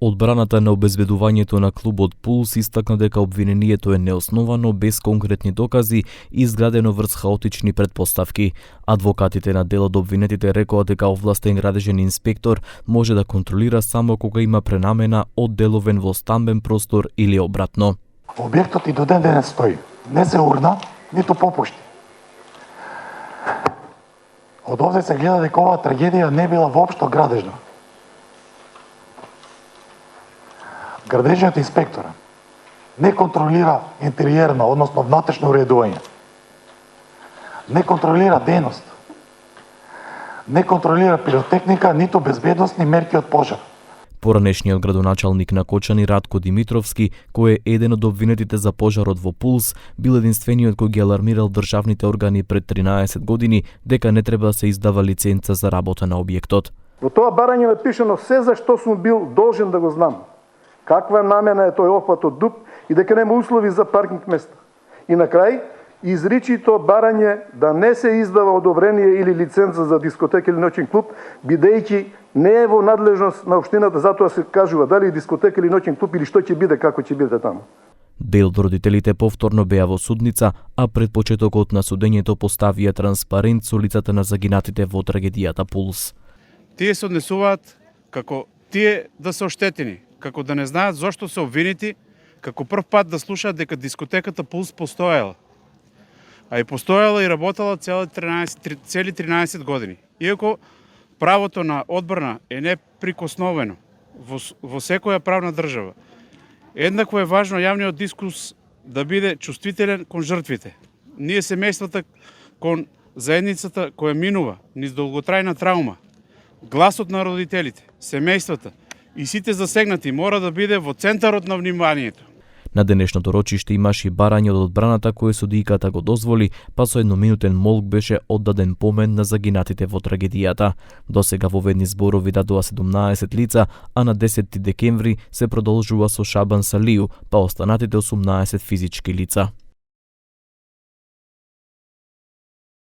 Одбраната на обезбедувањето на клубот Пулс истакна дека обвинението е неосновано, без конкретни докази и изградено врз хаотични претпоставки. Адвокатите на дел од обвинетите рекоа дека овластен градежен инспектор може да контролира само кога има пренамена од деловен во стамбен простор или обратно. Објектот и до ден денес стои. Не се урна, ниту попушти. Од овде се гледа дека оваа трагедија не била воопшто градежна. Градежниот инспектор не контролира интериерно, односно внатрешно уредување. Не контролира дејност. Не контролира пиротехника, ниту безбедносни мерки од пожар. Поранешниот градоначалник на Кочани Радко Димитровски, кој е еден од обвинетите за пожарот во Пулс, бил единствениот кој ги алармирал државните органи пред 13 години дека не треба да се издава лиценца за работа на објектот. Во тоа барање е напишано се за што сум бил должен да го знам. Каква намена е тој опфат од дуб и дека нема услови за паркинг места. И на крај, изричито барање да не се издава одобрение или лиценца за дискотека или ноќен клуб, бидејќи не е во надлежност на општината, затоа се кажува дали дискотека или ноќен клуб или што ќе биде, како ќе биде таму. Дел од родителите повторно беа во судница, а пред почетокот на судењето поставија транспарент со лицата на загинатите во трагедијата Пулс. Тие се однесуваат како тие да се оштетени, како да не знаат зошто се обвинети, како прв пат да слушаат дека дискотеката Пулс постоела. А и постоела и работела цели 13 години. Иако правото на одбрана е неприкосновено во секоја правна држава, еднакво е важно јавниот дискурс да биде чувствителен кон жртвите. Ние семејствата кон заедницата која минува низ долготрајна траума, гласот на родителите, семејствата и сите засегнати мора да биде во центарот на вниманието. На денешното рочиште имаше и барање од одбраната кое судијката го дозволи, па со едноминутен молк беше оддаден помен на загинатите во трагедијата. Досега во ведни зборови дадоа 17 лица, а на 10 декември се продолжува со Шабан Салију, па останатите 18 физички лица.